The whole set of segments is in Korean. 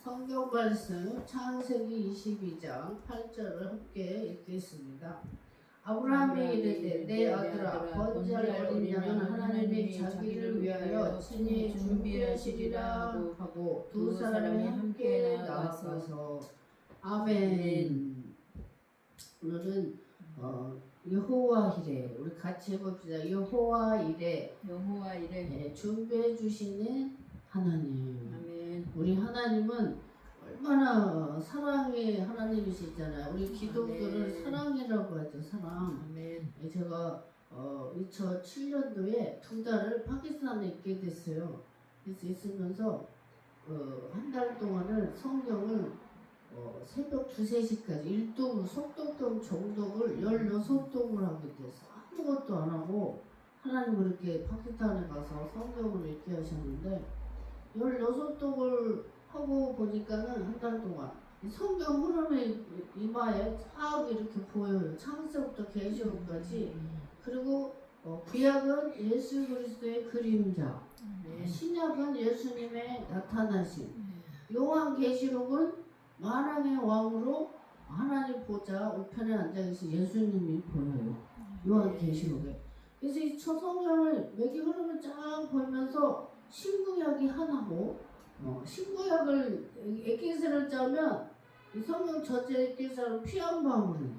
성경 말씀 창세기 22장 8절을 함께 읽겠습니다. 아브라함이 이르되 내 아들아 번제할 어린 양은 하나님이 자기를 위하여 친히 준비하시리라 하고 두 사람이 함께 나아가서 아멘. 오늘은 여호와 이레 우리 같이 해봅시다. 여호와 이레 준비해 주시는 하나님. 아멘. 우리 하나님은 얼마나 사랑의 하나님이시잖아요. 우리 기독교를 아멘. 사랑이라고 하죠. 사랑. 아멘. 제가 2007년도에 2달을 파키스탄에 있게 됐어요. 그래서 있으면서 한 달 동안을 성경을 새벽 2, 3시까지 일독, 속독, 정독을 16독을 하게 됐어. 아무것도 안 하고 하나님 그렇게 파키스탄에 가서 성경을 읽게 하셨는데 16독을 하고 보니까는 한 달 동안 성경 흐름이 이마에 쫙 이렇게 보여요. 창세부터 계시록까지. 그리고 구약은 예수 그리스도의 그림자, 신약은 예수님의 나타나심, 요한계시록은 만왕의 왕으로 하나님 보좌 우편에 앉아계신 예수님이 보여요. 요한계시록에. 그래서 이 성경을 맥이 흐름을 쫙 보면서 신구약이 하나고 신구약을 에키스를 짜면 이 성경 전체 에키스는 피 한 방울이에요.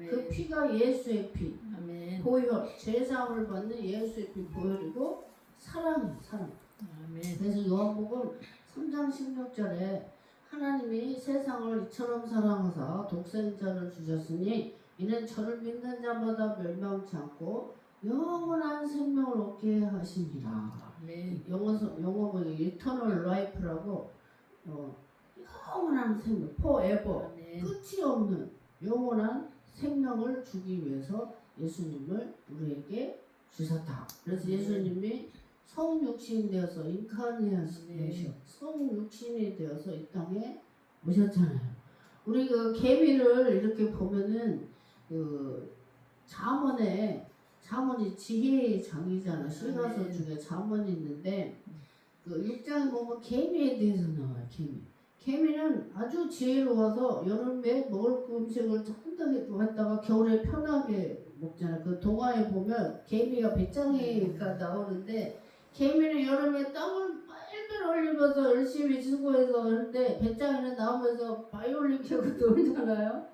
그 피가 예수의 피. 아멘. 보혈, 제사함을 받는 예수의 피 보혈이고 사랑. 아멘. 그래서 요한복음 3장 16절에 하나님이 세상을 이처럼 사랑하사 독생자를 주셨으니 이는 저를 믿는 자마다 멸망치 않고 영원한 생명을 얻게 하심이라. 영어로 eternal life라고 영원한 생명, forever, 끝이 없는 영원한 생명을 주기 위해서 예수님을 우리에게 주셨다. 그래서 예수님이 성육신 되어서 인카네이션, 성육신이 되어서 이 땅에 오셨잖아요. 우리 그 개미를 이렇게 보면은 그 잠언이 지혜의 장이잖아. 실가서 중에 잠언이 있는데 그 6장에 보면 개미에 대해서 나와요. 개미는 아주 지혜로워서 여름에 먹을 음식을 한덕에 했다가 겨울에 편하게 먹잖아. 그 동화에 보면 개미가 배짱이가 나오는데 개미는 여름에 땀을 빨빨 흘리면서 열심히 수고해서 하는데 배짱이는 나오면서 바이올린 켜고 놀잖아요.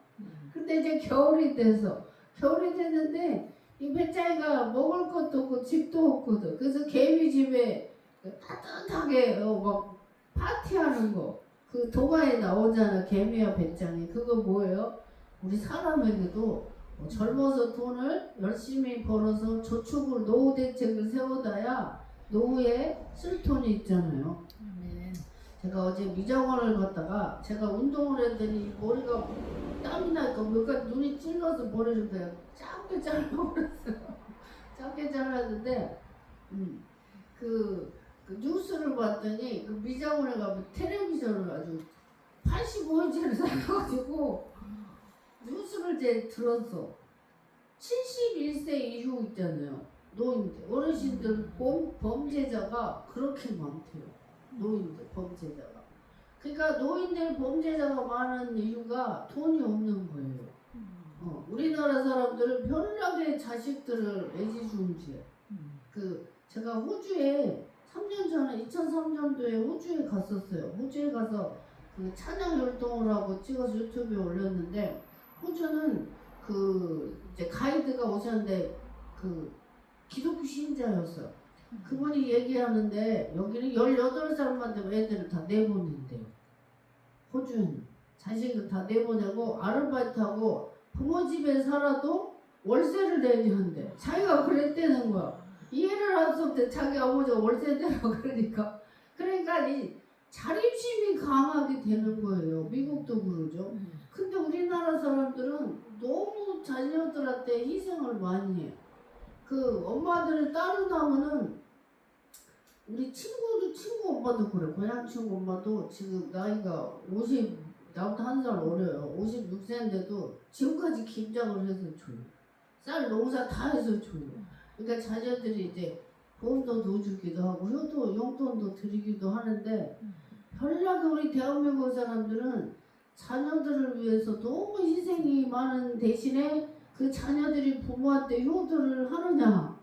근데 이제 겨울이 됐는데 이 배짱이가 먹을 것도 없고 집도 없거든. 그래서 개미 집에 따뜻하게 막 파티하는 거. 그 동화에 나오잖아. 개미와 배짱이. 그거 뭐예요? 우리 사람에게도 젊어서 돈을 열심히 벌어서 저축을 노후 대책을 세워놔야 노후에 쓸 돈이 있잖아요. 제가 어제 미장원을 갔다가 제가 운동을 했더니 머리가 땀이 나니까 뭔가 눈이 찔러서 머리를 그냥 짧게 잘라버렸어요. 짧게 잘랐는데 그 뉴스를 봤더니 그 미장원에 가면 텔레비전을 아주 85인치를 사가지고 뉴스를 이제 들었어. 71세 이후 있잖아요. 노인들, 어르신들 범죄자가 그렇게 많대요. 노인들 범죄자가. 그러니까 노인들 범죄자가 많은 이유가 돈이 없는 거예요. 우리나라 사람들은 편하게 자식들을 애지중지해. 제가 호주에 3년 전에 2003년도에 호주에 갔었어요. 호주에 가서 그 찬양 활동을 하고 찍어서 유튜브에 올렸는데 호주는 이제 가이드가 오셨는데 기독교 신자였어요. 그분이 얘기하는데 여기는 18살만 되면 애들을 다 내보낸대요. 호주는 자식을 다 내보내고 아르바이트하고 부모 집에 살아도 월세를 내야 한대. 자기가 그랬다는 거야. 이해를 할 수 없대. 자기 아버지가 월세 내라고 그러니까 이 자립심이 강하게 되는 거예요. 미국도 그러죠. 근데 우리나라 사람들은 너무 자녀들한테 희생을 많이 해요. 엄마들을 따르다면은 우리 친구 엄마도 그래. 고향 친구 엄마도 지금 나이가 50, 나보다 한 살 어려요. 56세인데도 지금까지 김장을 해서 줘요. 쌀 농사 다 해서 줘요. 그러니까 자녀들이 이제 보험도 넣어주기도 하고 효도 용돈도 드리기도 하는데 별나게 우리 대한민국 사람들은 자녀들을 위해서 너무 희생이 많은 대신에 그 자녀들이 부모한테 효도를 하느냐.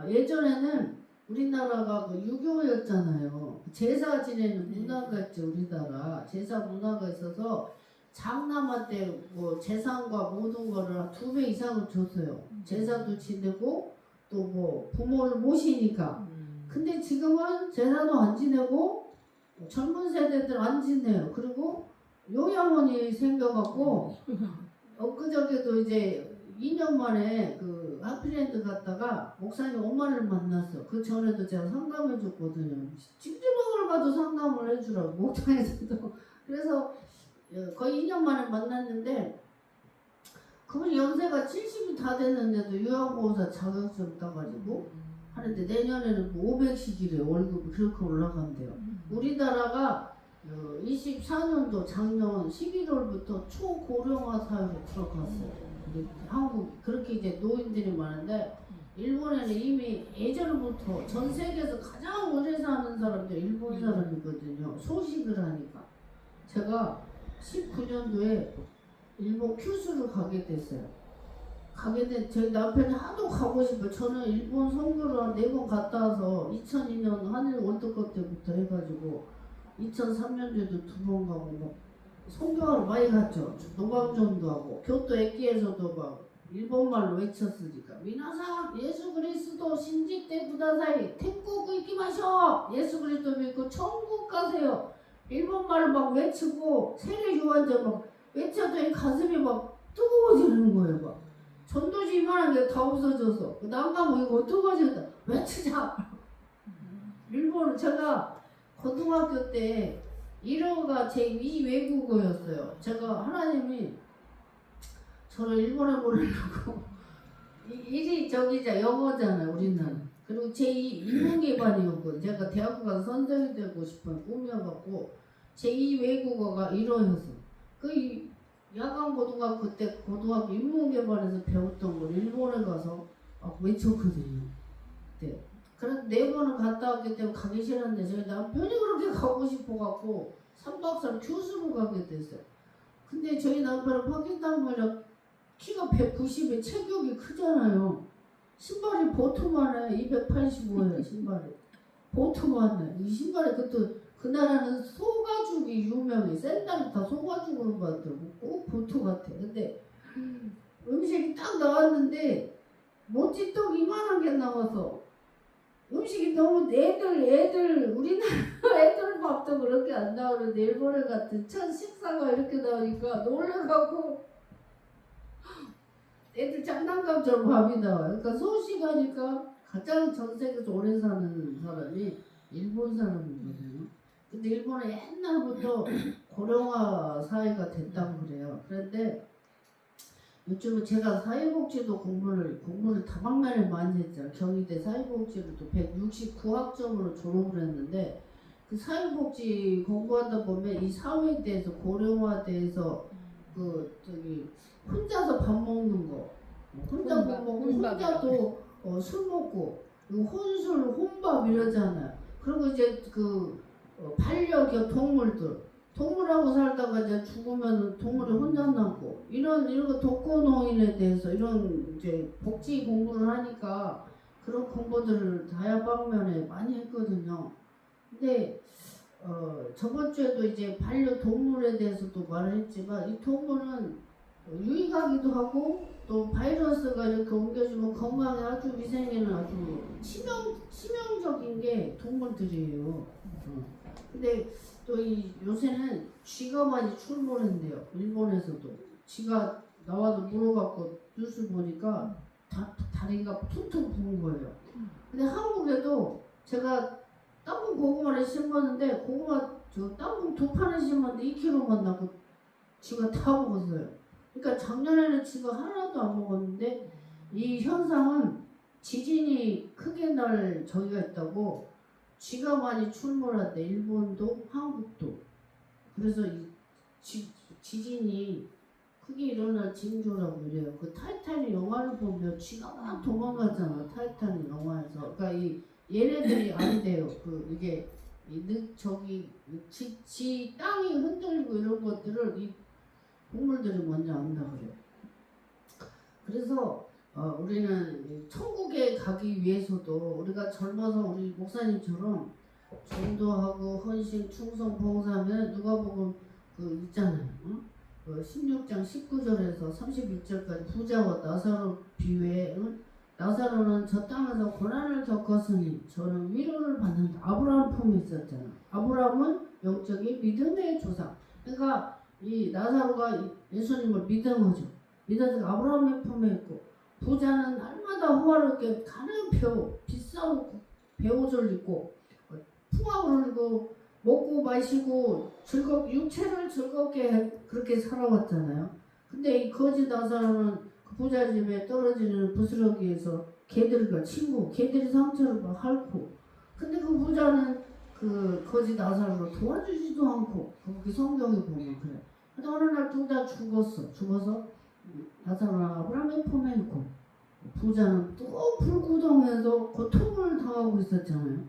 예전에는 우리나라가 그 유교였잖아요. 제사 지내는 문화가 있죠. 우리나라 제사 문화가 있어서 장남한테 뭐 재산과 모든 거를 2배 이상을 줬어요. 제사도 지내고 또 뭐 부모를 모시니까. 근데 지금은 제사도 안 지내고 젊은 세대들 안 지내요. 그리고 요양원이 생겨갖고 엊그저께도 이제 2년 만에 그 하피랜드 갔다가 목사님 엄마를 만났어. 그 전에도 제가 상담해 줬거든요. 찜질방을 가도 상담을 해주라고 목장에서도. 그래서 거의 2년 만에 만났는데 그분이 연세가 70이 다 됐는데도 요양보호사 자격증 따가지고 하는데 내년에는 500씩이래요. 월급이 그렇게 올라간대요. 우리나라가 24년도 작년 11월부터 초고령화 사회로 들어갔어요. 한국 그렇게 이제 노인들이 많은데 일본에는 이미 예전부터 전 세계에서 가장 오래 사는 사람들이 일본 사람이거든요. 소식을 하니까. 제가 19년도에 일본 큐슈를 가게 됐어요. 가게 된 저희 남편이 하도 가고 싶어요. 저는 일본 선교를 한 4번 갔다 와서 2002년 한일 월드컵 때부터 해가지고 2003년도에도 2번 가고 뭐 선교하러 많이 갔죠. 노방전도 하고 교토駅에서도 막 일본말로 외쳤으니까 미나상 예수 그리스도 신지때 구다사이 태국 이기마셔 예수 그리스도 믿고 천국 가세요. 일본말을 막 외치고 세례 요한전 막 외쳐도 이 가슴이 막 뜨거워지는 거예요. 막 전도지 이만한 게 다 없어져서 난감 이거 어떡하지? 외치자. 일본은 제가 고등학교 때 1호가 제 2외국어였어요. 제가 하나님이 저를 일본에 보내려고 이게 저기자 영어잖아요. 우리는. 그리고 제2 인문계반이었거든요. 제가 대학교 가서 선생이 되고 싶은 꿈이어갖고 제2 외국어가 1호였어. 그 야간 고등학교 때 고등학교 인문계반에서 배웠던 걸 일본에 가서 외쳤거든요. 네. 그런데 4번을 갔다 왔기 때문에 가기 싫었는데 저희 남편이 그렇게 가고 싶어갖고 3박 4일 큐슈로 가게 됐어요. 근데 저희 남편은 파키스탄이라 키가 190에 체격이 크잖아요. 신발이 보트만 해. 285예요 신발이. 보트만 해. 이 신발이 그 나라는 소가죽이 유명해. 샌들이 다 소가죽으로 만들고 꼭 보트 같아. 근데 음식이 딱 나왔는데 모찌떡 이만한 게 나와서 음식이 너무 애들 우리나라 애들 밥도 그렇게 안 나오는데 일본에 같은 첫 식사가 이렇게 나오니까 놀라갖고 애들 장난감처럼 밥이 나와요. 그러니까 소식하니까 가장 전 세계에서 오래 사는 사람이 일본 사람이거든요. 근데 일본은 옛날부터 고령화 사회가 됐다고 그래요. 그런데 요즘은 제가 사회복지도 공부를 다방면에 많이 했잖아요. 경희대 사회복지를 또 169학점으로 졸업을 했는데 그 사회복지 공부하다 보면 이 사회에 대해서 고령화에 대해서 혼자서 밥 먹는 거 혼자 밥 먹고 혼자도 술 먹고 혼술 혼밥 이러잖아요. 그리고 이제 반려견 동물하고 살다가 이제 죽으면 동물이 혼자 남고 이런 거 독거노인에 대해서 이런 이제 복지 공부를 하니까 그런 공부들을 다양방면에 많이 했거든요. 근데 저번 주에도 이제 반려동물에 대해서도 말을 했지만 이 동물은 유익하기도 하고 또 바이러스가 이렇게 옮겨주면 건강에 아주 위생에는 아주 치명적인 게 동물들이에요. 근데 또 요새는 쥐가 많이 출몰한대요. 일본에서도 쥐가 나와서 물어갖고 뉴스 보니까 다리가 퉁퉁 부은 거예요. 근데 한국에도 제가 땅콩 고구마를 심었는데 땅콩 2판을 심었는데 2kg만 나고 쥐가 다 먹었어요. 그러니까 작년에는 쥐가 하나도 안 먹었는데 이 현상은 지진이 크게 날 저기가 있다고 쥐가 많이 출몰한대. 일본도 한국도. 그래서 이 지진이 크게 일어날 징조라고 그래요. 그 타이타닉 영화를 보면 쥐가 막 도망가잖아. 타이타닉 영화에서. 그러니까 얘네들이 안 돼요. 이게 지 땅이 흔들리고 이런 것들을 이 동물들이 먼저 안다 그래요. 그래서 우리는 천국에 가기 위해서도 우리가 젊어서 우리 목사님처럼 전도하고 헌신, 충성, 봉사하면 누가복음 있잖아요. 16장 19절에서 31절까지 부자와 나사로 비유해. 나사로는 저 땅에서 고난을 겪었으니 저는 위로를 받는다. 아브라함 품에 있었잖아. 아브라함은 영적인 믿음의 조상. 그러니까 이 나사로가 예수님을 믿은 거죠. 믿어서 아브라함의 품에 있고, 부자는 날마다 호화롭게 가는 비싼 배옷을 입고 풍악을 흘리고 먹고 마시고 육체를 즐겁게 그렇게 살아왔잖아요. 근데 이 거지 나사로는 그 부자 집에 떨어지는 부스러기에서 개들과 개들이 상처를 막 핥고, 근데 그 부자는 그 거지 나사로를 도와주지도 않고, 거기 성경에 보면 그래. 근데 어느 날 둘 다 죽어서 나사로는 아브라함의 품에 있고, 부자는 뜨거운 불구덩에서 고통을 당하고 있었잖아요.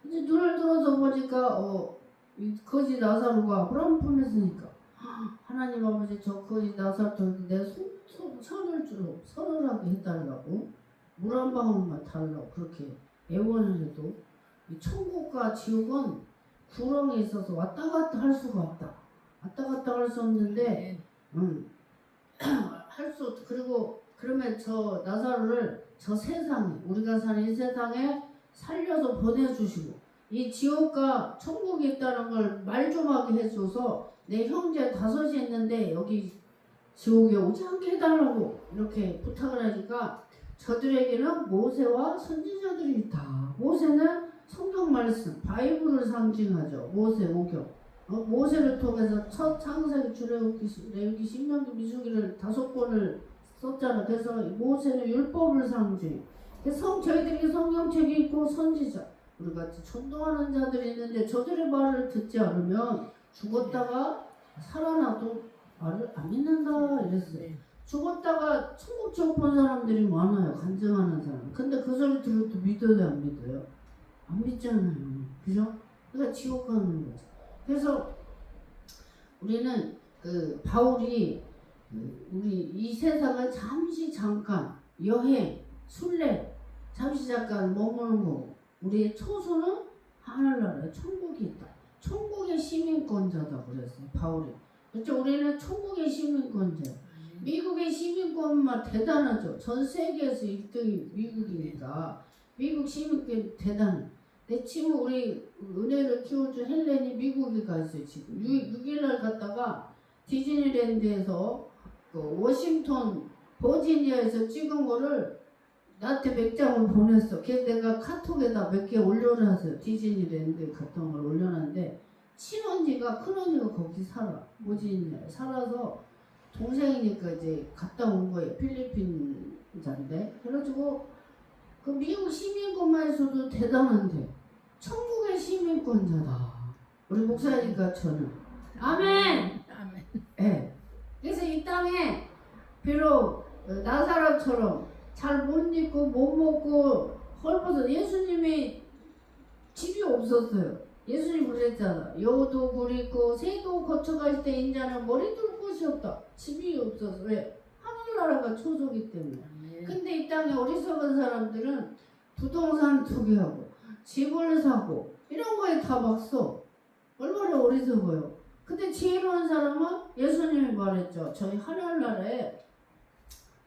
이제 눈을 들어서 보니까 거지 나사로가 아브라함 품에 있으니까, 하나님 아버지 저 거지 나사로한테 내 손을 주로 서늘하게 해달라고, 물 한 방울만 달라고 그렇게 애원을 해도, 이 천국과 지옥은 구렁에 있어서 왔다 갔다 할 수가 없다. 왔다 갔다 할 수 없는데, 그리고 그러면 저 나사로를 저 세상에, 우리가 사는 이 세상에 살려서 보내주시고, 이 지옥과 천국이 있다는 걸 말 좀 하게 해줘서 내 형제 5이 있는데 여기 지옥에 오지 않게 해달라고 이렇게 부탁을 하니까, 저들에게는 모세와 선지자들이 있다. 모세는 성경 말씀, 바이블을 상징하죠. 모세 오경. 모세를 통해서 첫 창세기, 출애굽기, 레위기, 신명기, 민수기를 5권을 썼잖아. 그래서 모세는 율법을 상징. 저희들이 성경책이 있고 선지자, 우리 같이 전도하는 자들이 있는데 저들의 말을 듣지 않으면 죽었다가 살아나도 말을 안 믿는다 이랬어요. 죽었다가 천국 지옥 본 사람들이 많아요. 간증하는 사람. 근데 그 소리 들어도 믿어요, 안 믿어요? 안 믿잖아요. 그죠? 그러니까 지옥 가는 거죠. 그래서 우리는 바울이 우리 이 세상을 잠깐 여행, 순례, 잠깐 머무는 거고, 우리의 초소는 하늘나라에 천국이 있다. 천국의 시민권자다 그랬어요, 바울이. 그렇죠? 우리는 천국의 시민권자. 미국의 시민권만 대단하죠. 전 세계에서 1등이 미국이니까 미국 시민권 대단해. 내 친구, 우리 은혜를 키워준 헬렌이 미국에 가 있어요. 지금 6일날 갔다가 디즈니랜드에서 워싱턴 버지니아에서 찍은 거를 나한테 몇 장을 보냈어. 그래서 내가 카톡에다 몇 개 올려놨어요. 디즈니랜드 같은 걸 올려놨는데, 큰언니가 거기 살아. 버지니아에 살아서 동생이니까 이제 갔다 온 거예요. 필리핀자인데. 그래가지고 그 미국 시민권만 해서도 대단한데 천국의 시민권자다. 우리 목사니까 저는. 아멘. 아멘. 네. 그래서 이 땅에 비록 나사로처럼 잘 못 입고 못 먹고 헐벗어, 예수님이 집이 없었어요. 예수님 그랬잖아. 여우도 굴있고 새도 거쳐갈 때 인자는 머리 둘 곳이 없다. 집이 없어서. 왜? 하늘나라가 초소기 때문에. 근데 이 땅에 어리석은 사람들은 부동산 투기하고 집을 사고 이런 거에 다 막 써. 얼마나 어리석어요. 근데 지혜로운 사람은 예수님이 말했죠. 저희 하늘나라에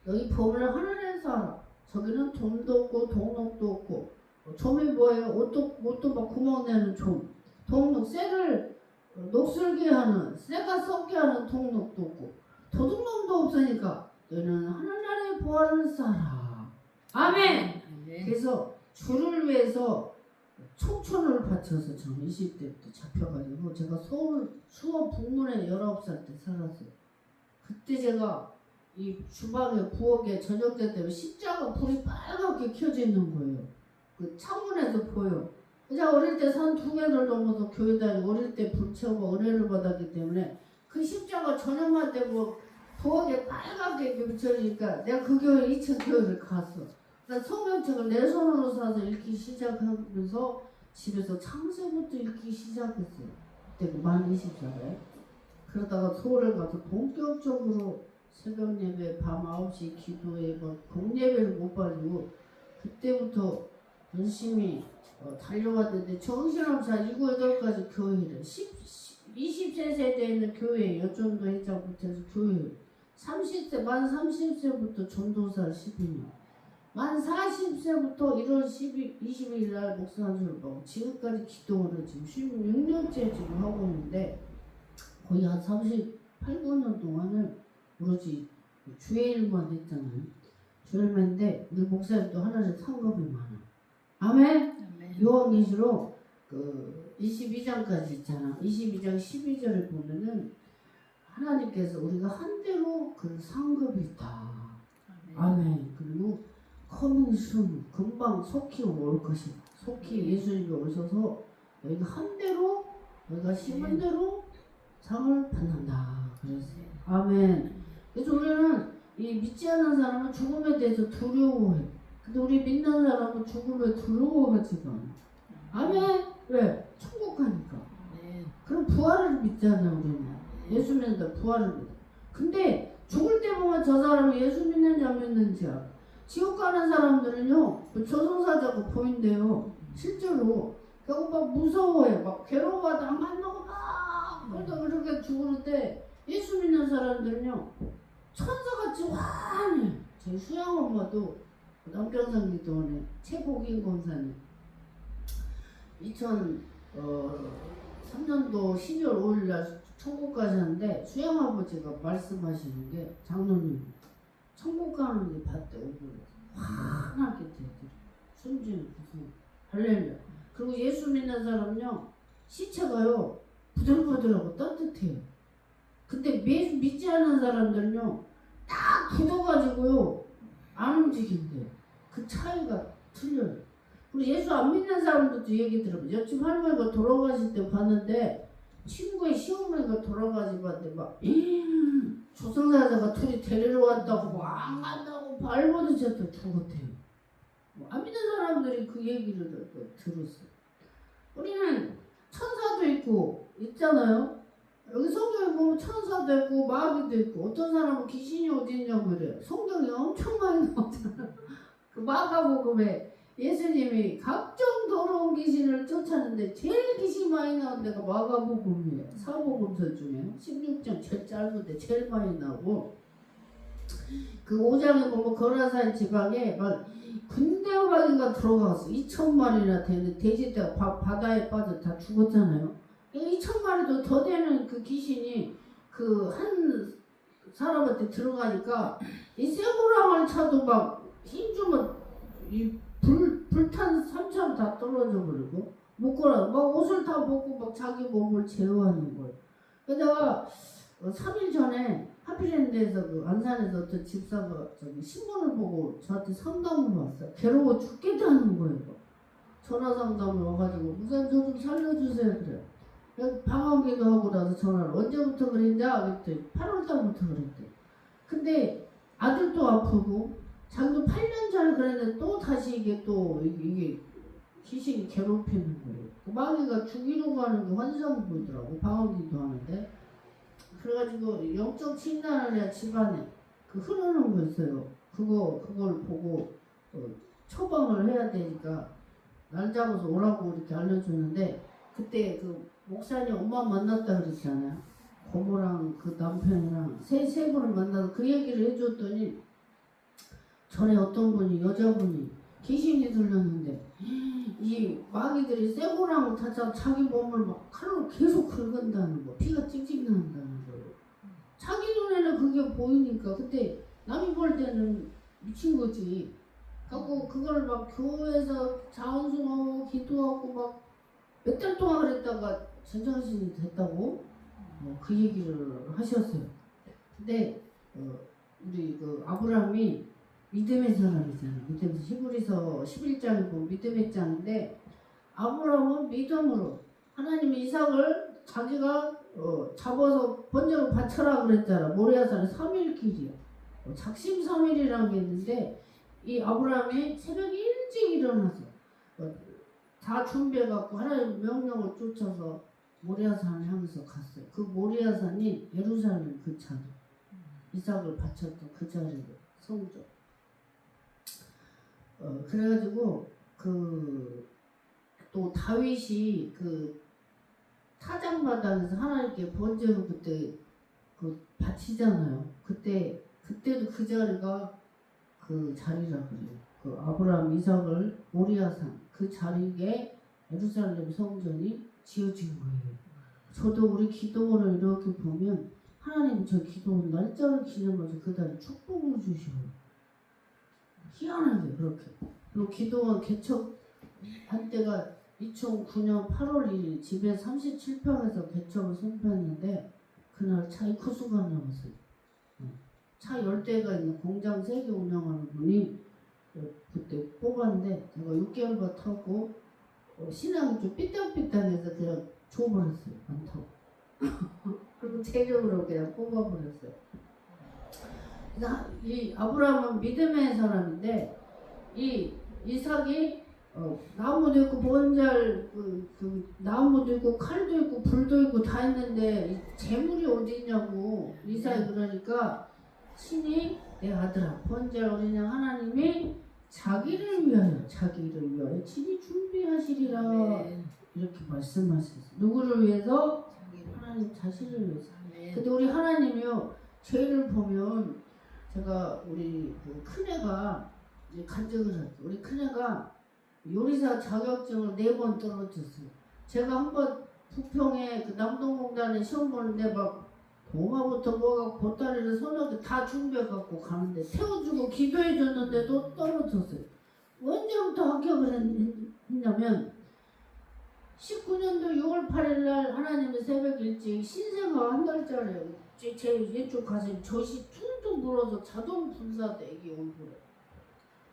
여기 법을 하늘에서 알아. 저기는 돈도 없고 동록도 없고, 좀이 뭐예요? 옷도 막 구멍 내는 좀. 동록, 쇠를 녹슬게 하는, 쇠가 썩게 하는 동록도 없고, 도둑놈도 없으니까 너는 하늘나라의 보화를 쌓아라. 아멘! 그래서 주를 위해서 청춘을 바쳐서 저는 20대부터 잡혀가지고, 제가 수원 북문에 19살 때 살았어요. 그때 제가 이 주방에 부엌에 저녁때 되면 십자가 불이 빨갛게 켜져 있는 거예요. 그 창문에서 보여. 제가 어릴 때 산 2개를 넘어서 교회 다니고 어릴 때 불 채우고 은혜를 받았기 때문에 그 십자가 저녁만 되고 부엌에 빨갛게 비춰지니까 내가 그 교회 2층 교회를 갔어. 나 성경책을 내 손으로 사서 읽기 시작하면서 집에서 창세부터 읽기 시작했어요. 그때 만 20살에. 그러다가 서울에 가서 본격적으로 새벽 예배, 밤 9시 기도에 공예배를 못 봐주고 그때부터 열심히 달려왔는데 정신없이 한 7, 8가지 교회를 20세 세대에는 교회 여전도 회장부터 해서 교회 30세, 만 30세부터 전도사 12년 만 40세부터 1월 22일 날 목사 한수를 받고 지금까지 기도를 지금 16년째 지금 하고 있는데 거의 한 38, 9년 동안은 오로지 주의 일만 했잖아요. 주의 일만 했는데 우리 목사님도 하나씩 상급이 많아. 아멘? 요한계시록 그 22장까지 있잖아. 22장 12절을 보면은 하나님께서 우리가 한 대로 그 상급이 있다. 아멘. 그리고 coming soon, 금방 속히 올 것이다. 속히 예수님이 오셔서 너희가 한 대로 너희가 심은 대로 상을 받는다. 그랬어요. 아멘. 그래서 우리는 이 믿지 않는 사람은 죽음에 대해서 두려워해. 근데 우리 믿는 사람은 죽음에 두려워하지가 않아. 아멘. 왜? 천국 가니까. 그럼 부활을 믿잖아 우리는. 예수 믿는다. 부활을 믿어. 근데 죽을 때 보면 저 사람은 예수 믿는지 안 믿는지 알아. 지옥 가는 사람들은요 저승사자가 보인대요. 실제로. 그리고 막 무서워해. 막 괴로워하다 안 만나고 막 그러다 그렇게 죽을 때 예수 믿는 사람들은요 천사같이 환해. 제 수양 엄마도 남평산 기도원에 최복인 권사님 2003년도 12월 5일날 천국 가셨는데 수양 아버지가 말씀하시는 게 장로님 천국 가는 게 봤대. 얼굴에 환하게 되더래. 숨지는 무슨 할렐루야. 그리고 예수 믿는 사람은요 시체가요 부들부들하고 따뜻해요. 근데 믿지 않는 사람들은요 딱 굳어가지고요 안 움직인대요. 그 차이가 틀려요. 그리고 예수 안 믿는 사람들도 얘기 들어보면 옆집 할머니가 돌아가실 때 봤는데 친구의 시어머니가 돌아가시 봤는데 막 조선사자가 둘이 데리러 왔다고 막 안 간다고 발버둥쳤다 죽었대요. 안 믿는 사람들이 그 얘기를 들었어요. 우리는 천사도 있고 있잖아요. 여기 성경에 보면 천사도 있고 마귀도 있고 어떤 사람은 귀신이 어디 있냐고 그래요. 성경에 엄청 많이 나오잖아. 그 마가복음에 예수님이 각종 더러운 귀신을 쫓았는데 제일 귀신 많이 나온 데가 마가복음이에요. 사복음서 중에 16장 제일 짧은데 제일 많이 나오고 그 5장에 보면 거라산 지방에 막 군대마귀가 들어가서 2,000마리나 되는 돼지떼가 바다에 빠져 다 죽었잖아요. 2,000마리도 더 되는 그 귀신이 그 한 사람한테 들어가니까 이 쇠고랑을 차도 막 힘주면 이 불탄 삼처럼 다 떨어져 버리고 못 걸어 막 옷을 다 벗고 막 자기 몸을 제어하는 거예요. 그러다가 3일 전에 하필랜드에서 그 안산에서 어떤 집사가 저기 신문을 보고 저한테 상담을 왔어요. 괴로워 죽겠다는 거예요. 전화 상담을 와가지고 무슨 저 좀 살려주세요 그래요. 방황기도 하고 나서 전화를 언제부터 그랬냐 그랬더니 8월달부터 그랬대. 근데 아들도 아프고 자기도 8년 전에 그랬는데 또 다시 이게 귀신이 괴롭히는 거예요. 마귀가 죽이려고 하는 게 환상을 보이더라고. 방황기도 하는데. 그래가지고 영적 침단을 해야 집안에 그 흐르는 거 있어요. 그걸 보고 처방을 해야 되니까 날 잡아서 오라고 이렇게 알려주는데 그때 그 목사님 엄마 만났다 그랬잖아요. 고모랑 그 남편이랑 세 분을 만나서 그 얘기를 해줬더니 전에 어떤 분이 여자분이 귀신이 들렸는데 이 마귀들이 쇠고랑을 타자 자기 몸을 막 칼로 계속 긁은다는 거. 피가 찡찡 나는다는 거예요. 자기 눈에는 그게 보이니까 그때 남이 볼 때는 미친 거지. 하고 그걸 막 교회에서 자원숭하고 기도하고 막 몇 달 동안 그랬다가 제정신이 됐다고 그 얘기를 하셨어요. 근데 우리 그 아브라함이 믿음의 사람이잖아. 믿음의 히브리서 11장에 보면 믿음의 장인데 아브라함은 믿음으로 하나님이 이삭을 자기가 잡아서 번제로 바쳐라 그랬잖아. 모리아산의 3일길이야. 작심 3일이라는 게 있는데 이 아브라함이 새벽에 일찍 일어나서 다 준비해갖고 하나님 명령을 쫓아서 모리아산을 향해서 갔어요. 그 모리아산이 예루살렘 그 자리, 이삭을 바쳤던 그 자리로 성전. 그래가지고 또 다윗이 그 타작마당에서 하나님께 번제로 그때 바치잖아요. 그때도 그 자리가 그 자리라 그래요. 그 아브라함 이삭을 모리아산 그 자리에 예루살렘 성전이 지어진 거예요. 저도 우리 기도를 이렇게 보면 하나님 저 기도 날짜를 기념해서 그다음 축복을 주셔요. 희한하게 그렇게. 그리고 기도원 개척한 때가 2009년 8월 1일 집에 37평에서 개척을 선포했는데 그날 차 이쿠수가 나왔어요. 차 10대가 있는 공장 3개 운영하는 분이 그때 뽑았는데 제가 6개월만 타고 신앙이 좀 삐딱삐딱해서 그냥 줘버렸어요. 안 타고. 그리고 체력으로 그냥 뽑아버렸어요. 이 아브라함은 믿음의 사람인데 이 이삭이 나무도 있고 번잘 나무도 있고 칼도 있고 불도 있고 다 있는데 재물이 어디 있냐고 이삭이 그러니까 신이 내 아들아 번잘 어린 양 하나님이 자기를 위하여 친히 준비하시리라 이렇게 말씀하셨어요. 누구를 위해서? 하나님 자신을 위해서. 근데 우리 하나님이요 죄를 보면 제가 우리 그 큰애가 이제 간증을 할게요. 우리 큰애가 요리사 자격증을 4번 떨어졌어요. 제가 한번 부평에 그 남동공단에 시험 보는데 막 도마부터 뭐가 보따리를 서너개 다 준비해갖고 가는데 태워주고 기도해줬는데도 떨어졌어요. 언제부터 합격을 했냐면 19년도 6월 8일날 하나님의 새벽 일찍 신생아 한 달짜리예요. 제 왼쪽 가슴 젖이 퉁퉁 불어서 자동 분사돼 애기 얼굴에.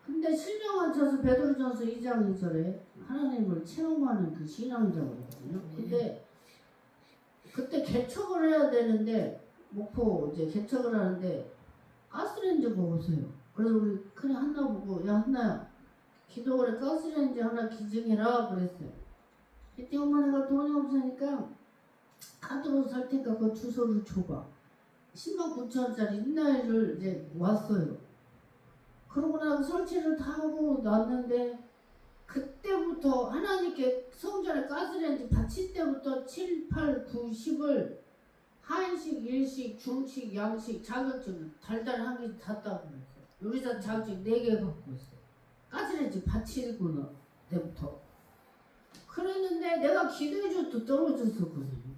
근데 실명한 차서 베드로전서 2장 2절에 하나님을 체험하는 그 신앙이라고 그러거든요. 근데 그때 개척을 해야 되는데 목포 이제 개척을 하는데 가스레인지가 없어요. 그래서 우리 큰애 한나 보고 야 한나야 기도원에 가스레인지 하나 기증해라 그랬어요. 그때 엄마네가 돈이 없으니까 카드로 살 테니까 그 주소를 줘봐. 109,000원짜리 인나이를 이제 왔어요. 그러고 나서 설치를 다 하고 놨는데 그때부터 하나님께 성전에 가스레인지 바칠 때부터 7, 8, 9, 10을 한식, 일식, 중식, 양식 자격증을 달달 한 개 다 따고 있어요. 요리사 자격증 4개 갖고 있어요. 가스레인지 바치고 나 때부터. 그랬는데 내가 기도해줘도 떨어졌었거든요.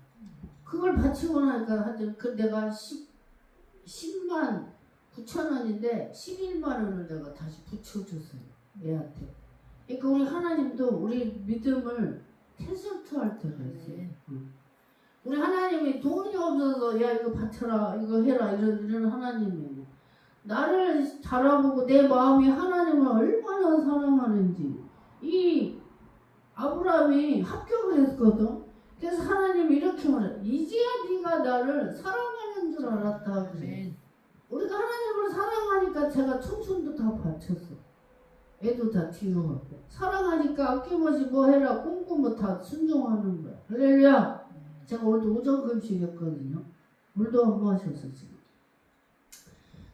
그걸 바치고 나니까 하여튼 그 내가 10만 9,000원인데 11만 원을 내가 다시 붙여줬어요. 얘한테. 그러니까 우리 하나님도 우리 믿음을 테스트할 때가 있어요. 우리 하나님이 돈이 없어서 야 이거 바쳐라 이거 해라 이런 하나님이에요. 나를 바라보고 내 마음이 하나님을 얼마나 사랑하는지 이 아브라함이 합격을 했거든. 그래서 하나님이 이렇게 말해 이제야 네가 나를 사랑하는 줄 알았다 그래. 우리가 하나님을 사랑하니까 제가 청춘도 다 바쳤어. 애도 다 뒤로 가고 사랑하니까 아낌없이 뭐 해라 꼼꼼히 다 순종하는 거야. 할렐루야. 제가 오늘도 오전 금식이었거든요. 물도 안 마셨어 지금.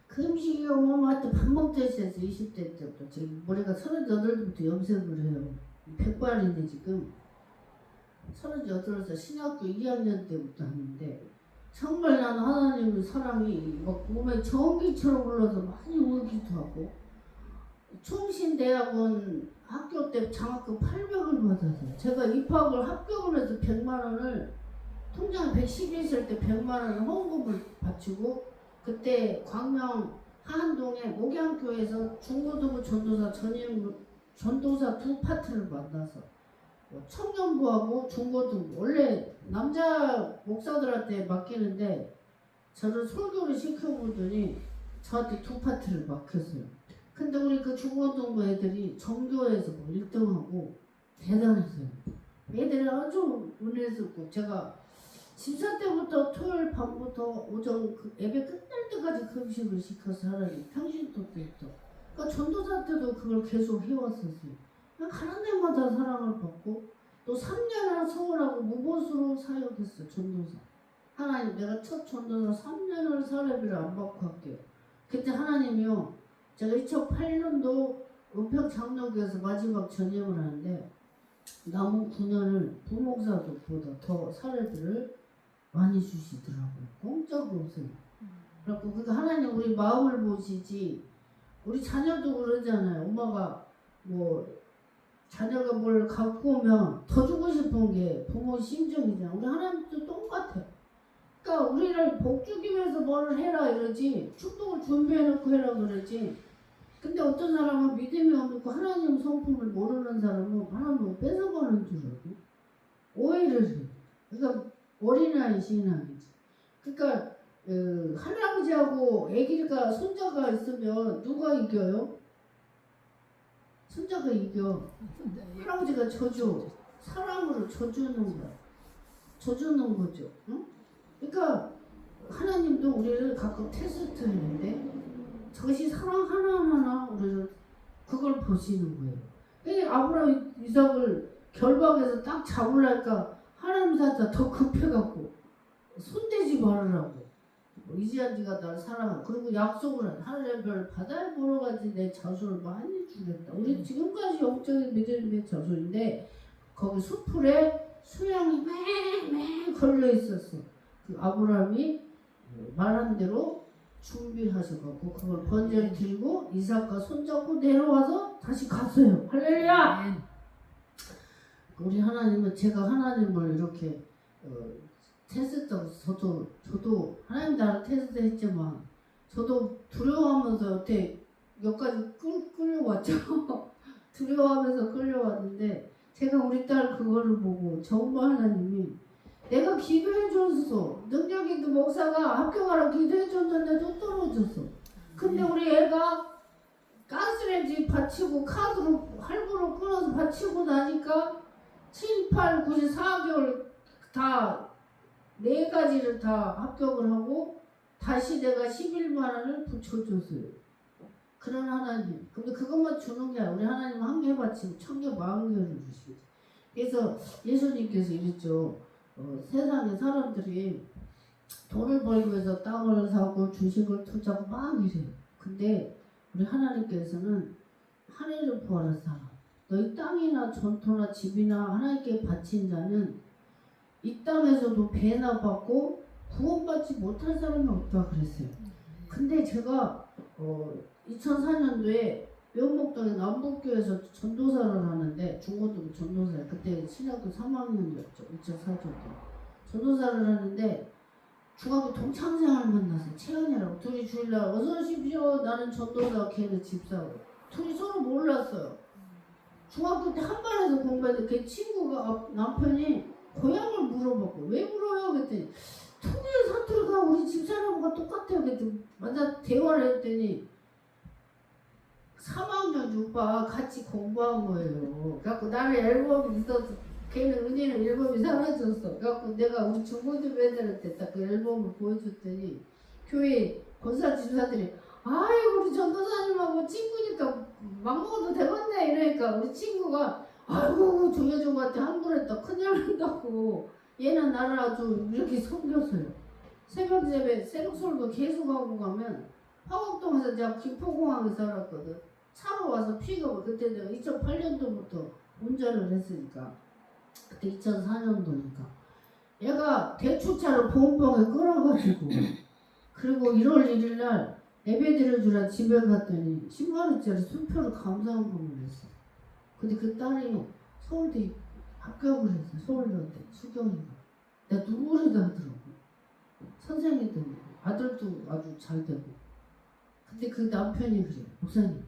금식이 엄마한테 밥 먹듯이 했어. 20대 때부터. 지금 머리가 38부터 염색을 해요. 백발인데 지금 38살 신학교 2학년 때부터 하는데 정말 나는 하나님의 사랑이 막 몸에 전기처럼 흘러서 많이 울기도 하고 총신대학원 학교 때 장학금 800을 받았어요. 제가 입학을 합격을 해서 100만 원을 통장 110이 있을 때 100만 원을 헌금을 바치고 그때 광명 하안동에 목양교에서 중고등부 전도사 전도사 2파트를 만나서 청년부하고 중고등부 원래 남자 목사들한테 맡기는데 저를 설교를 시켜보더니 저한테 2파트를 맡겼어요. 근데 우리 그 중고등부 애들이 전교에서 뭐 1등하고 대단했어요. 애들이 아주 은혜스럽고 제가 집사 때부터 토요일 밤부터 오전 그 예배 끝날 때까지 금식을 시켜서 하라니 평신도 때부터 그러니까 전도사 때도 그걸 계속 해왔었어요. 가는 데마다 사랑을 받고 또 3년을 서울하고 무보수로 사역했어요. 전도사. 하나님 내가 첫 전도사 3년을 사례비를 안 받고 할게요. 그때 하나님이요. 제가 2008년도 은평 장로교에서 마지막 전임을 하는데 남은 9년을 부목사도보다 더 사례비를 많이 주시더라고요. 공짜로 없어요. 그래갖고 그러니까 하나님 우리 마음을 보시지 우리 자녀도 그러잖아요. 엄마가 뭐 자녀가 뭘 갖고 오면 더 주고 싶은 게 부모 심정이잖아. 우리 하나님도 똑같아. 그러니까 우리를 복 주기 위해서 뭐를 해라 이러지 축복을 준비해놓고 해라 그러지. 근데 어떤 사람은 믿음이 없고 하나님 성품을 모르는 사람은 하나님을 뺏어가는 줄 알고 오해를 해. 그러니까 어린아이 신앙이지. 그러니까 할아버지하고 아기가 손자가 있으면 누가 이겨요? 손자가 이겨. 할아버지가 져줘. 사랑으로 져주는 거야. 져주는 거죠. 응? 그러니까 하나님도 우리를 가끔 테스트했는데 저것이 사랑 하나하나 우리를 그걸 보시는 거예요. 그러니까 아브라함 이삭을 결박해서 딱 잡으려니까 하나님 사자 더 급해갖고 손대지 말으라고. 이제야지가 날 사랑하. 그리고 약속을 한 하늘의 별 바다에 보러가지 내 자손을 많이 주겠다. 우리 지금까지 영적인 믿음의 자손인데 거기 수풀에 수양이 맹맹 걸려 있었어. 그 아브라함이 말한 대로 준비하셔갖고 그걸 번제를 들고 이삭과 손잡고 내려와서 다시 갔어요. 할렐루야! 우리 하나님은 제가 하나님을 이렇게 테스트하고 저도 하나님 나를 테스트했지만 저도 두려워하면서 어떻게 여기까지 끌려왔죠. 두려워하면서 끌려왔는데 제가 우리 딸 그거를 보고 정말 하나님이 내가 기도해줬어. 능력 있는 목사가 합격하라 기도해줬는데도 떨어졌어. 근데 우리 애가 가스레인지 받치고 카드로 할부로 끊어서 받치고 나니까 7, 8, 9, 4개월 다 4가지를 다 합격을 하고 다시 내가 11만 원을 붙여줬어요. 그런 하나님. 근데 그것만 주는 게 아니라 우리 하나님은 한 개 받치고 1000개 40개를 주시죠. 그래서 예수님께서 이랬죠. 세상에 사람들이 돈을 벌기 위해서 땅을 사고 주식을 투자하고 막 이래요. 근데 우리 하나님께서는 하늘을 보아라 사람. 너희 땅이나 전토나 집이나 하나님께 바친 자는 이 땅에서도 배나 받고 구원받지 못할 사람이 없다 그랬어요. 근데 제가 2004년도에 명목동에 남북교에서 전도사를 하는데 중고등 전도사예요. 그때 신학교 3학년이었죠. 2004년도 전도사를 하는데 중학교 동창생을 만났어요. 채연이라고. 둘이 주일날 어서 오십시오. 나는 전도사, 걔는 집사고. 둘이 서로 몰랐어요. 중학교 때 한 반에서 공부했는데 걔 친구가 남편이 고향을 물어봤고 왜 물어요? 그랬더니 통일 사투리가 우리 집사람과 똑같아요. 그랬더니 맞아 대화를 했더니 3학년 오빠 같이 공부한 거예요. 그래갖고 나는 앨범이 있어서 걔는 은혜는 앨범이 사라졌어. 그래갖고 내가 우리 중고등 애들한테 딱 그 앨범을 보여줬더니 교회 권사 집사들이 아이고 우리 전도사님하고 친구니까 막 먹어도 되겠네 이러니까 우리 친구가 아이고 저 여자한테 함부로했다 큰일 난다고 얘는 나를 아주 이렇게 섬겼어요. 새벽 예배 새벽 설도 계속 하고 가면 화곡동에서 제가 김포공항에 살았거든. 차로 와서 픽업을 그때 내가 2008년도부터 운전을 했으니까 그때 2004년도니까 얘가 대추차를 보온병에 끌어가지고 그리고 1월 1일날 예배 드려주라 집에 갔더니 10만원짜리 수표를 감사한금을 했어. 근데 그 딸이 서울대 합격을 했어. 서울대 수경이가. 내가 누구를 하더라고. 선생님 때문에 아들도 아주 잘 되고. 근데 그 남편이 그래. 목사님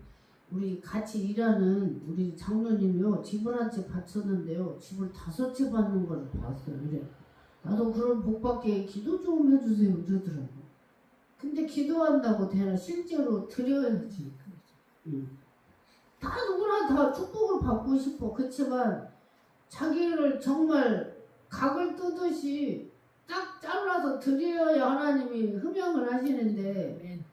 우리 같이 일하는 우리 장로님이요 집을 한 채 바쳤는데요 집을 5채 받는 걸 봤어요. 그래 나도 그런 복 받게 기도 좀 해주세요 그러더라고. 근데 기도한다고 되나 실제로 드려야지. 다 누구나 다 축복을 받고 싶어. 그렇지만 자기를 정말 각을 뜨듯이 딱 잘라서 드려야 하나님이 흠양을 하시는데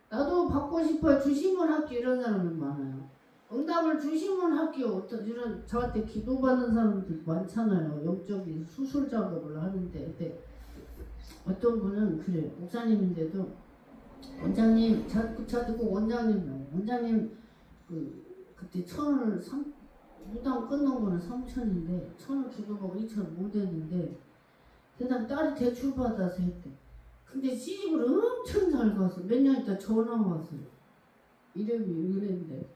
나도 받고 싶어요. 주시면 할게 이런 사람은 많아요. 응답을 주시면 할게요. 어떤 이런 저한테 기도받는 사람들 많잖아요. 영적인 수술 작업을 하는데 근데 어떤 분은 그래요. 목사님인데도 원장님 자꾸 원장님 그때 천을 무당 끊는 거는 3천인데 천을 기도하고 2천 못 했는데 세상 딸이 대출 받아서 했대. 근데 시집을 엄청 잘 가서 몇 년 있다 전화 왔어요. 이름이 은혜인데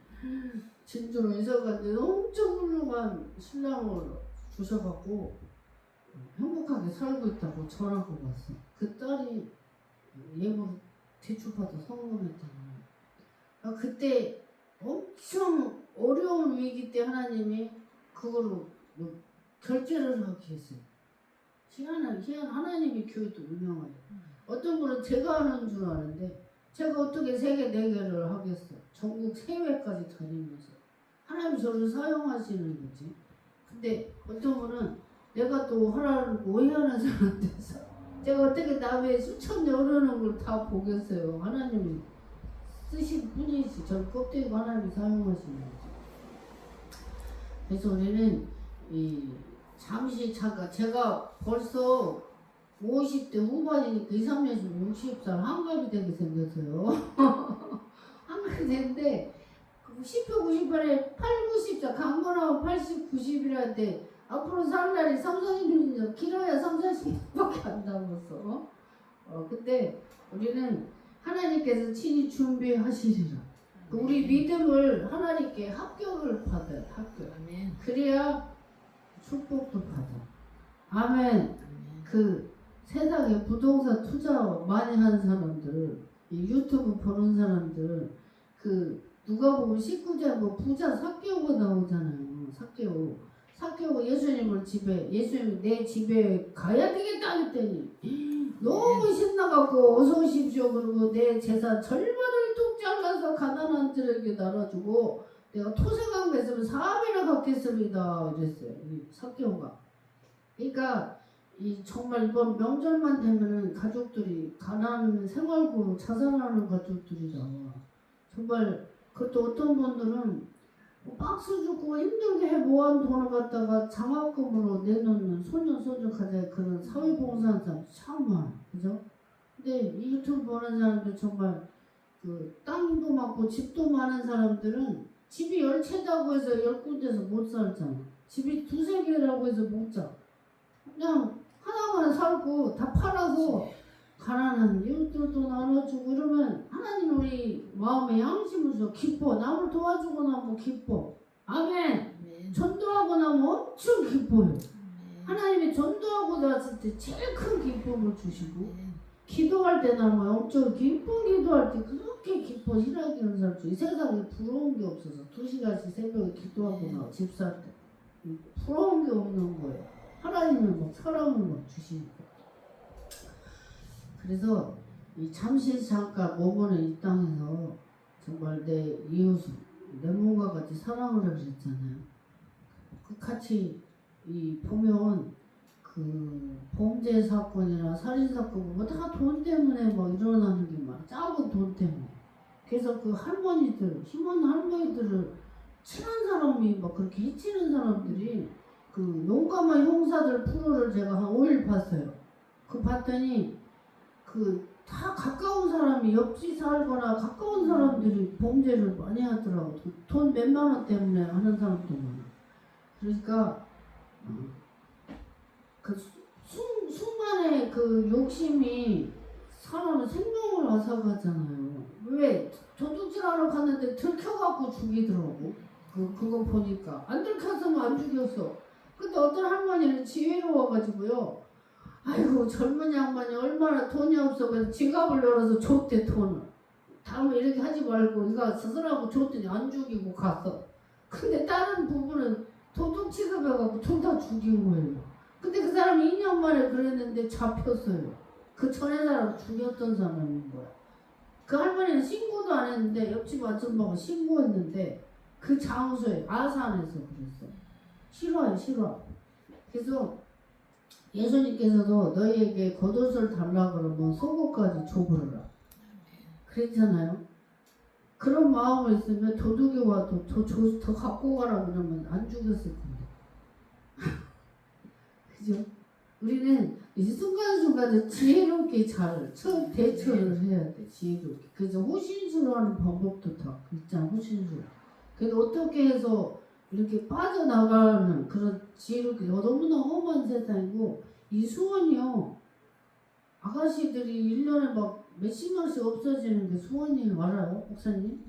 진주로 이사 갔는데 엄청 훌륭한 신랑을 주셔갖고 행복하게 살고 있다고 전화가 왔어. 그 딸이 예물 대출받아 성공했잖아. 그때 엄청 어려운 위기 때 하나님이 그거로 결제를 하게 했어요. 희한한 하나님이 교회도 운영하요. 어떤 분은 제가 하는 줄 아는데 제가 어떻게 세계 4개를 하겠어요. 전국 세외까지 다니면서 하나님이 저를 사용하시는 거지. 근데 어떤 분은 내가 또 하라는 오해하는 사람 돼서 제가 어떻게 남의 수천 여르는 걸 다 보겠어요. 하나님이 쓰신 분이지. 전 껍데기 하나님이 사용하시는 거지. 그래서 우리는 잠시 잠깐 제가 벌써 50대 후반이니까 2, 3년이면 60살 한갑이 되게 생겼어요. 한갑이 됐는데 10표 98에 8, 90살 강건하고 80, 90이라는데 앞으로 살 날이 3, 40년이죠. 길어야 3, 40년밖에 안 남았어. 근데 우리는 하나님께서 친히 준비하시리라. 우리 믿음을 하나님께 합격을 받아요. 합격. 아멘. 그래야 축복도 받아. 아멘. 그 세상에 부동산 투자 많이 하는 사람들, 유튜브 보는 사람들, 누가 보면 19장 뭐 부자 삭개오가 나오잖아요. 삭개오 예수님을 예수님 내 집에 가야 되겠다 했더니 너무 신나갖고 어서 오십시오. 그러고 내 재산 절반을 뚝 잘라서 가난한 들에게 나눠주고 내가 토생강 됐으면 4배나 갚겠습니다. 이랬어요. 이 삭개오가. 그러니까 정말 이번 명절만 되면은 가족들이 가난 생활고로 자살하는 가족들이 나와. 정말 그것도 어떤 분들은 박수 주고 힘들게 모은 돈을 갖다가 장학금으로 내놓는 손주 가자 그런 사회봉사하는 사람 참 많아. 그죠? 근데 이 유튜브 보는 사람들 정말 땅도 많고 집도 많은 사람들은 집이 10채다고 해서 10군데서 못 살잖아. 집이 2, 3개라고 해서 못 자. 그냥 하나만 살고 다 팔아서 가난한 이웃들도 나눠주고 이러면 하나님 우리 마음에 양심을 줘. 기뻐. 남을 도와주고 나면 기뻐. 아멘. 전도하고 나면 엄청 기뻐요. 하나님이 전도하고 나왔을 때 제일 큰 기쁨을 주시고 기도할 때 나면 엄청 기쁜 기도할 때 그렇게 기뻐 희락이 있는 사람 이 세상에 부러운 게 없어서 2시간씩 새벽에 기도하고 나와 집 살 때 부러운 게 없는 거예요. 하나님은 막 사랑을 막 주시니까. 그래서 잠시 잠깐 머무는 이 땅에서 정말 내 이웃을 내 몸과 같이 사랑을 하라 그랬잖아요. 같이 보면 범죄 사건이나 살인 사건 뭐 다 돈 때문에 막 일어나는 게 많아. 작은 돈 때문에. 그래서 그 할머니들 힘없는 할머니들을 친한 사람이 막 그렇게 해치는 사람들이 용감한 형사들 프로를 제가 한 5일 봤어요. 봤더니 다 가까운 사람이 옆집 살거나 가까운 사람들이 범죄를 많이 하더라고. 돈 몇만 원 때문에 하는 사람도 많아. 그러니까 순간에 욕심이 사람의 생명을 앗아가잖아요. 왜 도둑질하러 갔는데 들켜갖고 죽이더라고. 그거 보니까 안 들켰으면 안 죽였어. 근데 어떤 할머니는 지혜로워가지고요. 아이고 젊은 양반이 얼마나 돈이 없어. 그래서 지갑을 열어서 줬대 돈을. 다음에 이렇게 하지 말고 이거 스스로하고 줬더니 안 죽이고 갔어. 근데 다른 부부는 도둑 취급해갖고 둘 다 죽인 거예요. 근데 그 사람이 2년 만에 그랬는데 잡혔어요. 그 전에 사람 죽였던 사람인 거야. 그 할머니는 신고도 안 했는데 옆집 아줌마가 신고했는데 그 장소에 아산에서 그랬어. 싫어요. 그래서 예수님께서도 너희에게 겉옷을 달라 그러면 속옷까지 줘버려라. 그랬잖아요. 그런 마음을 있으면 도둑이 와도 더 갖고 가라고 그러면 안 죽였을 텐데. 그죠? 우리는 이 순간순간에 지혜롭게 잘 대처를 해야 돼. 지혜롭게. 그래서 호신술하는 방법도 다 있잖아. 호신술. 그래서 어떻게 해서 이렇게 빠져나가는 그런 지혜롭게 너무나 험한 세상이고, 이 수원이요, 아가씨들이 1년에 막 몇십 명씩 없어지는 게 수원이에요. 알아요? 목사님?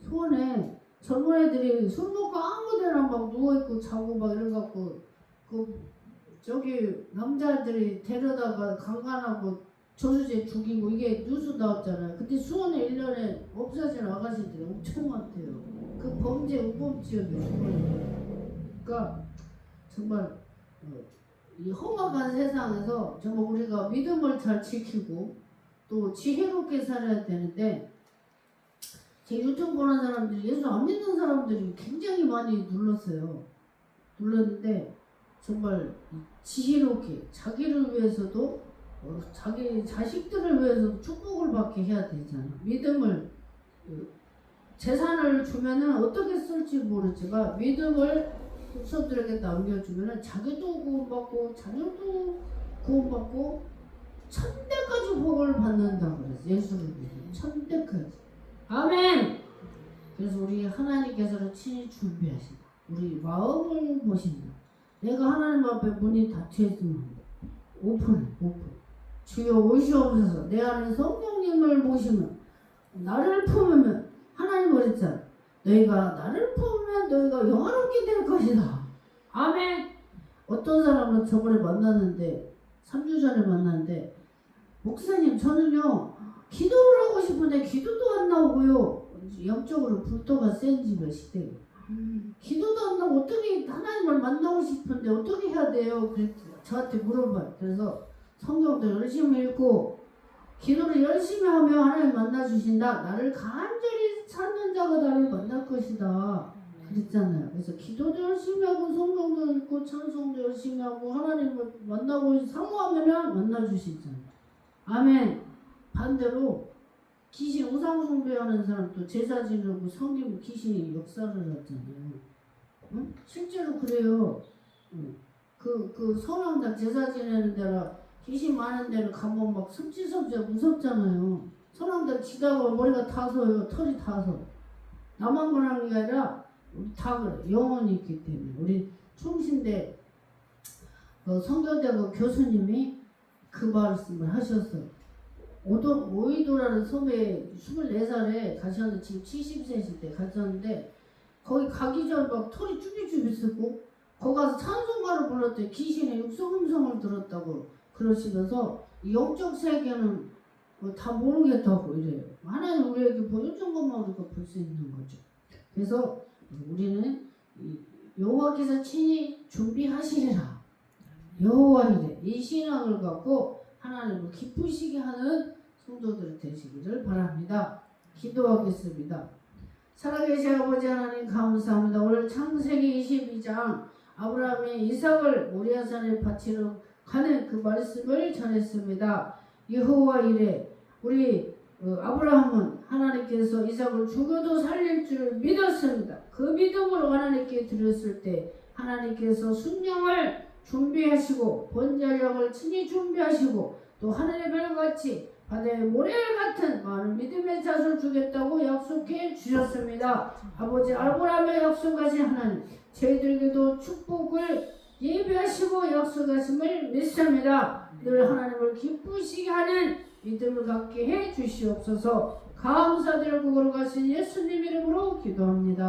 수원에 젊은 애들이 술 먹고 아무 데나 막 누워있고 자고 막 이래갖고 저기 남자들이 데려다가 강간하고 저수지에 죽이고 이게 뉴스 나왔잖아요. 근데 수원에 1년에 없어지는 아가씨들이 엄청 많대요. 그 범죄 우범 지역이에요. 그러니까 정말 이 험악한 세상에서 정말 우리가 믿음을 잘 지키고 또 지혜롭게 살아야 되는데, 제 유튜브 보는 사람들이 예수 안 믿는 사람들이 굉장히 많이 눌렀는데 정말 지혜롭게 자기를 위해서도 자기 자식들을 위해서도 축복을 받게 해야 되잖아. 믿음을 재산을 주면은 어떻게 쓸지 모르지만 믿음을 후손들에게 남겨주면은 자기도 구원받고 자녀도 구원받고 천대까지 복을 받는다 그랬어. 예수를 믿으면 천대까지. 아멘. 그래서 우리 하나님께서는 친히 준비하신다. 우리 마음을 보신다. 내가 하나님 앞에 문이 닫혀 있으면 오픈. 주여 오시옵소서. 내 안에 성령님을 모시면 나를 품으면, 하나님 그랬잖아. 너희가 나를 품으면 너희가 영화롭게 될 것이다. 아멘. 어떤 사람은 저번에 만났는데 3주 전에 만났는데, 목사님 저는요 기도를 하고 싶은데 기도도 안 나오고요. 영적으로 불도가 센 집에 시대고 기도도 안 나오고 어떻게 하나님을 만나고 싶은데 어떻게 해야 돼요? 저한테 물어봐요. 그래서 성경도 열심히 읽고 기도를 열심히 하면 하나님 만나주신다. 나를 간절히 찾는 자가 나를 만날 것이다. 그랬잖아요. 그래서 기도도 열심히 하고 성경도 읽고 찬송도 열심히 하고 하나님을 만나고 사모하면 만나주시잖아요. 아멘. 반대로 귀신 우상 숭배하는 사람도 제사 지내고 성기면 귀신이 역사를 하잖아요. 응? 실제로 그래요. 그 선왕당 제사 지내는 데라 귀신 많은 데는 가면 막 섭지섭지 무섭잖아요. 선왕당 지다가 머리가 타서요. 털이 타서. 나만 그러는 게 아니라 우리 다 그래. 영혼이 있기 때문에. 우리 충신대 성교대 교수님이 그 말씀을 하셨어요. 오이도라는 섬에 24살에 가셨는데 지금 70세실 때 가셨는데, 거기 가기 전 막 털이 쭈비쭈비 쓰고 거기 가서 찬송가를 불렀더니 귀신의 육성음성을 들었다고 그러시면서 영적 세계는 다 모르겠다고 이래요. 하나님 우리에게 보여준 것만 우리가 볼 수 있는 거죠. 그래서 우리는 여호와께서 친히 준비하시리라. 여호와 이래. 이 신앙을 갖고 하나님을 기쁘시게 하는 성도들 되시기를 바랍니다. 기도하겠습니다. 살아계신 아버지 하나님 감사합니다. 오늘 창세기 22장 아브라함이 이삭을 모리아산에 바치러 가는 그 말씀을 전했습니다. 여호와 이래. 우리 아브라함은 하나님께서 이삭을 죽여도 살릴 줄 믿었습니다. 그 믿음으로 하나님께 드렸을 때 하나님께서 순양을 준비하시고 번제력을 친히 준비하시고 또 하늘의 별같이 바다의 모래알 같은 많은 믿음의 잣을 주겠다고 약속해 주셨습니다. 아버지 아브라함의 약속하신 하나님, 저희들에게도 축복을 예비하시고 약속하심을 믿습니다. 늘 하나님을 기쁘시게 하는 믿음을 갖게 해 주시옵소서. 감사드리고 걸어가신 예수님 이름으로 기도합니다.